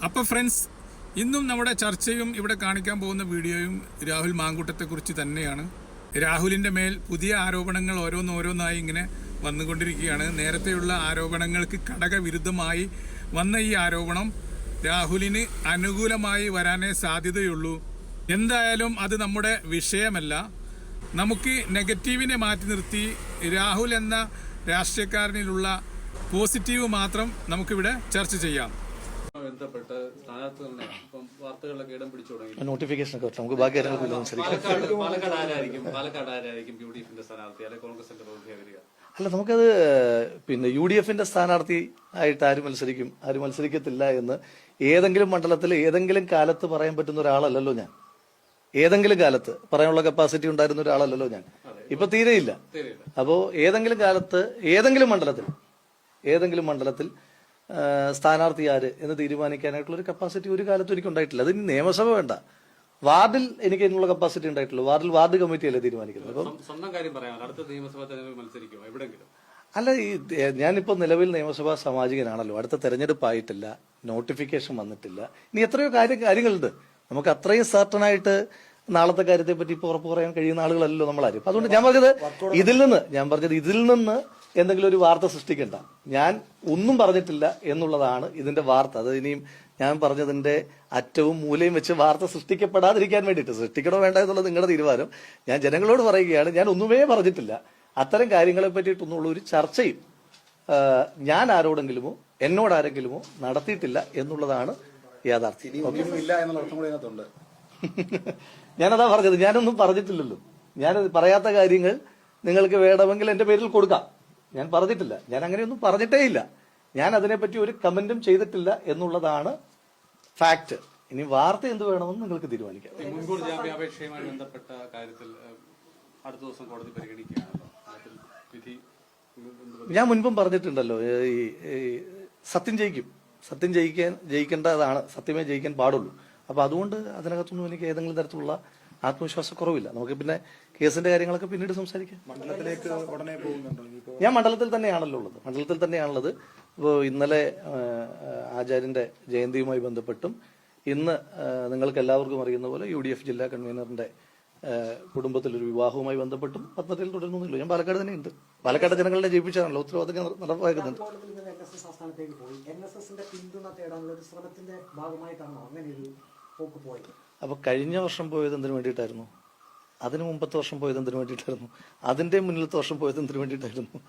അപ്പോൾ ഫ്രണ്ട്സ്, ഇന്നും നമ്മുടെ ചർച്ചയും ഇവിടെ കാണിക്കാൻ പോകുന്ന വീഡിയോയും രാഹുൽ മാങ്കൂട്ടത്തെക്കുറിച്ച് തന്നെയാണ്. രാഹുലിൻ്റെ മേൽ പുതിയ ആരോപണങ്ങൾ ഓരോന്നോരോന്നായി ഇങ്ങനെ വന്നുകൊണ്ടിരിക്കുകയാണ്. നേരത്തെയുള്ള ആരോപണങ്ങൾക്ക് ഘടകവിരുദ്ധമായി വന്ന ഈ ആരോപണം രാഹുലിന് അനുകൂലമായി വരാനേ സാധ്യതയുള്ളൂ. എന്തായാലും അത് നമ്മുടെ വിഷയമല്ല. നമുക്ക് നെഗറ്റീവിനെ മാറ്റി നിർത്തി രാഹുൽ എന്ന രാഷ്ട്രീയക്കാരനിലുള്ള പോസിറ്റീവ് മാത്രം നമുക്കിവിടെ ചർച്ച ചെയ്യാം. ബന്ധപ്പെട്ട് സ്ഥാനാർത്ഥികളുടെ വാർത്തകളിലൊക്കെ ഇടം പിടിച്ചു തുടങ്ങി. നോട്ടിഫിക്കേഷൻ നമുക്ക് ബാക്കി പാലക്കാട് ആരായിരിക്കും യു ഡി എഫിന്റെ സ്ഥാനാർത്ഥി അല്ലെങ്കിൽ കോൺഗ്രസിന്റെ പ്രതിനിധിയായി വരിക? അല്ല, നമുക്കത് പിന്നെ യു ഡി എഫിന്റെ സ്ഥാനാർത്ഥി ആയിട്ട് ആര് മത്സരിക്കും ആര് മത്സരിക്കത്തില്ല എന്ന് ഏതെങ്കിലും മണ്ഡലത്തിൽ ഏതെങ്കിലും കാലത്ത് പറയാൻ പറ്റുന്ന ഒരാളല്ലല്ലോ ഞാൻ. ഏതെങ്കിലും കാലത്ത് പറയാനുള്ള കപ്പാസിറ്റി ഉണ്ടായിരുന്ന ഒരാളല്ലല്ലോ ഞാൻ. ഇപ്പൊ തീരെയില്ല. അപ്പോ ഏതെങ്കിലും കാലത്ത് ഏതെങ്കിലും മണ്ഡലത്തിൽ സ്ഥാനാർത്ഥി ആര് എന്ന് തീരുമാനിക്കാനായിട്ടുള്ള ഒരു കപ്പാസിറ്റി ഒരു കാലത്തും എനിക്ക് ഉണ്ടായിട്ടില്ല. അത് നിയമസഭ വേണ്ട, വാർഡിൽ എനിക്ക് അതിനുള്ള കപ്പാസിറ്റി ഉണ്ടായിട്ടുള്ളൂ. വാർഡ് കമ്മിറ്റിയല്ലേ തീരുമാനിക്കുന്നത്. അപ്പം സ്വന്തം കാര്യം പറയാം, അടുത്ത നിയമസഭാ തെരഞ്ഞെടുപ്പ് മത്സരിക്കും എവിടെങ്കിലും? അല്ല, ഞാനിപ്പോ നിലവിൽ നിയമസഭാ സാമാജികനാണല്ലോ. അടുത്ത തെരഞ്ഞെടുപ്പായിട്ടില്ല, നോട്ടിഫിക്കേഷൻ വന്നിട്ടില്ല. ഇനി എത്രയോ കാര്യങ്ങളുണ്ട്. നമുക്ക് അത്രയും സർട്ടനായിട്ട് നാളത്തെ കാര്യത്തെ പറ്റി ഇപ്പൊ ഉറപ്പ് പറയാൻ കഴിയുന്ന ആളുകളല്ലോ നമ്മളാരും. അതുകൊണ്ട് ഞാൻ പറഞ്ഞത് ഇതിൽ നിന്ന് എന്തെങ്കിലും ഒരു വാർത്ത സൃഷ്ടിക്കണ്ട. ഞാൻ ഒന്നും പറഞ്ഞിട്ടില്ല എന്നുള്ളതാണ് ഇതിന്റെ വാർത്ത. അത് ഇനിയും ഞാൻ പറഞ്ഞതിന്റെ അറ്റവും മൂലയും വെച്ച് വാർത്ത സൃഷ്ടിക്കപ്പെടാതിരിക്കാൻ വേണ്ടിയിട്ട്, സൃഷ്ടിക്കണോ വേണ്ട എന്നുള്ളത് നിങ്ങളുടെ തീരുമാനം. ഞാൻ ജനങ്ങളോട് പറയുകയാണ്, ഞാൻ ഒന്നുമേ പറഞ്ഞിട്ടില്ല. അത്തരം കാര്യങ്ങളെ പറ്റിയിട്ടൊന്നുള്ള ഒരു ചർച്ചയും ഞാൻ ആരോടെങ്കിലുമോ എന്നോടാരെങ്കിലുമോ നടത്തിയിട്ടില്ല എന്നുള്ളതാണ് യാഥാർത്ഥ്യം. ഞാനതാ പറഞ്ഞത്, ഞാനൊന്നും പറഞ്ഞിട്ടില്ലല്ലോ. ഞാൻ പറയാത്ത കാര്യങ്ങൾ നിങ്ങൾക്ക് വേണമെങ്കിൽ എന്റെ പേരിൽ കൊടുക്കാം. ഞാൻ പറഞ്ഞിട്ടില്ല, ഞാൻ അങ്ങനെയൊന്നും പറഞ്ഞിട്ടേ ഇല്ല. ഞാൻ അതിനെപ്പറ്റി ഒരു കമന്റും ചെയ്തിട്ടില്ല എന്നുള്ളതാണ് ഫാക്ട്. ഇനി വാർത്ത എന്ത് വേണമെന്ന് നിങ്ങൾക്ക് തീരുമാനിക്കാം. മുൻകൂർ ജാമ്യാപേക്ഷയുമായി ബന്ധപ്പെട്ട കാര്യത്തിൽ അടുത്ത ദിവസം കോടതി പരിഗണിക്കുകയാണല്ലോ. ഞാൻ മുൻപും പറഞ്ഞിട്ടുണ്ടല്ലോ, ഈ സത്യം ജയിക്കേണ്ടതാണ്, സത്യമേ ജയിക്കാൻ പാടുള്ളൂ. അപ്പൊ അതുകൊണ്ട് അതിനകത്തൊന്നും എനിക്ക് ഏതെങ്കിലും തരത്തിലുള്ള ആത്മവിശ്വാസക്കുറവില്ല. നമുക്ക് പിന്നെ കേസിന്റെ കാര്യങ്ങളൊക്കെ പിന്നീട് സംസാരിക്കാം. മണ്ഡലത്തിലേക്ക് ഉടനെ പോകുന്നുണ്ടോ? ഞാൻ മണ്ഡലത്തിൽ തന്നെയാണുള്ളത്. ഇപ്പോൾ ഇന്നലെ ആചാര്യന്റെ ജയന്തിയുമായി ബന്ധപ്പെട്ടും ഇന്ന് നിങ്ങൾക്ക് എല്ലാവർക്കും അറിയുന്ന പോലെ UDF ജില്ലാ കൺവീനറിന്റെ കുടുംബത്തിലൊരു വിവാഹവുമായി ബന്ധപ്പെട്ടും പത്മത്തിൽ തുടരുന്നില്ല. ഞാൻ പാലക്കാട് തന്നെയുണ്ട്. പാലക്കാട് ജനങ്ങളെ ജയിപ്പിച്ചാണല്ലോ ഉത്തരവാദിത്തം നടപ്പാക്കുന്നുണ്ട്. അപ്പൊ കഴിഞ്ഞ വർഷം പോയത് എന്തിനു വേണ്ടിയിട്ടായിരുന്നു? അതിന് മുമ്പത്തെ വർഷം പോയത് എന്തിനു വേണ്ടിയിട്ടായിരുന്നു? അതിന്റെ മുന്നിലത്തെ വർഷം പോയത് എന്തിനു വേണ്ടിയിട്ടായിരുന്നു?